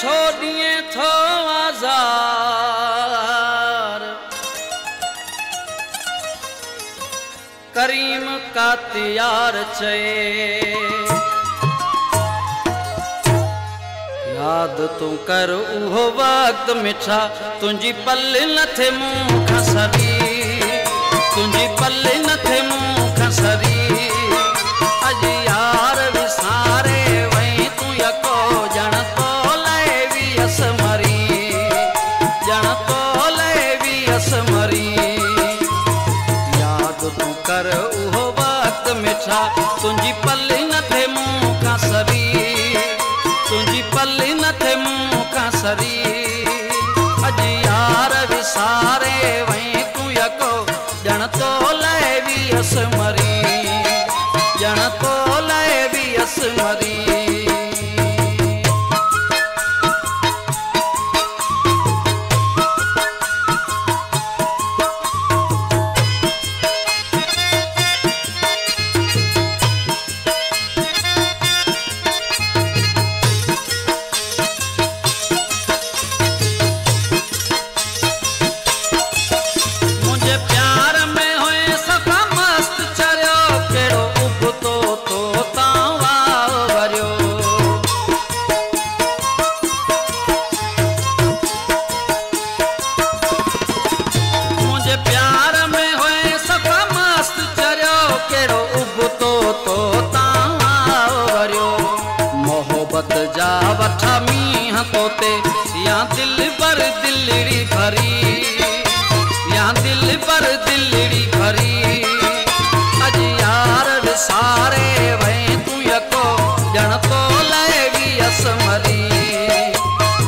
छोड़िए थो आजार करीम का त्यार चए याद तू कर उहो वक्त मिठा तुझी पल न थे मुँह खसरी तुझी पल न थे मुँह खसरी अज यार विसारे वही तू यको जन तो ले भी अस मरी जन तो ले भी अस मरी याद तू कर उहो वक्त मिठा तुझी पल न थे मुँह खसरी तुझी पल न थे मुँह खसरी अज यार विसारे वही तू यको जन तो ले भी अस मरी जन तो ले भी अस मरी जा वठा मीह तोते या दिल पर दिलड़ी भरी या दिल पर दिलड़ी भरी अज यार विसारे वही तू यको जन तो ले भी अस मरी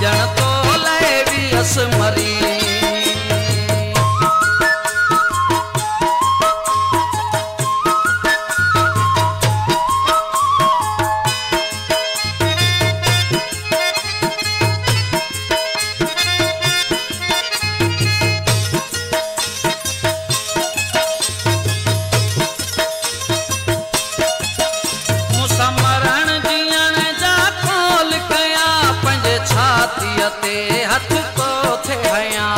जन तो ले भी अस मरी हथ तो थे हया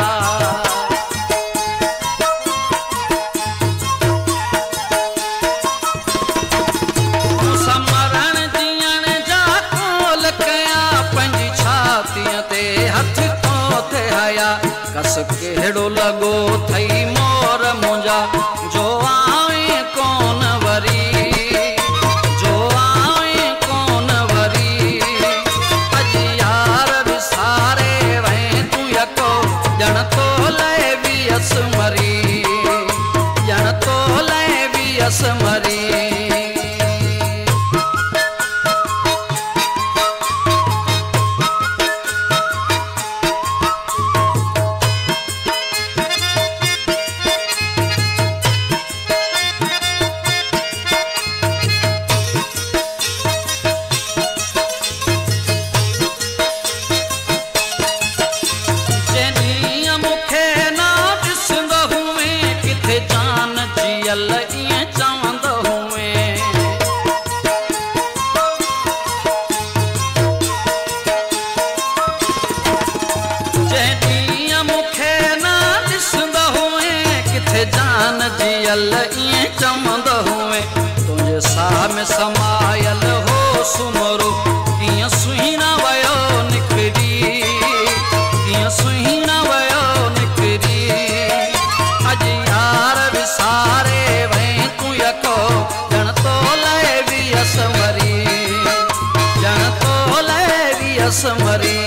समरण जियण जा कोल कया पंजी छातियां ते हथ तो थे हया कस केड़ो लगो थई मोर मुंजा जो आवे कोन वरी जन तो ले भी अस मरी जन तो ले भी अस मरी जान जियल इं चमंद हुए तुझे साह में समायल हो सुमरो किं सुहिना वयो निकरी किं सुहिना वयो निकरी अज यार विसारे वही तू यको जन तो ले भी अस मरी जन तो ले भी अस मरी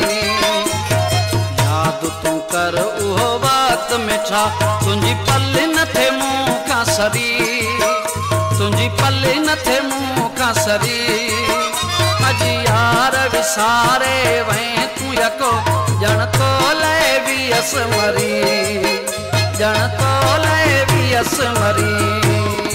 याद तू कर उहो वक्त मिठा तुझी पल न थे मुँह का सरी तुझी पल न थे मुँह का सरी अज यार विसारे वही तू यको जन तो ले भी अस मरी जन तो ले भी अस मरी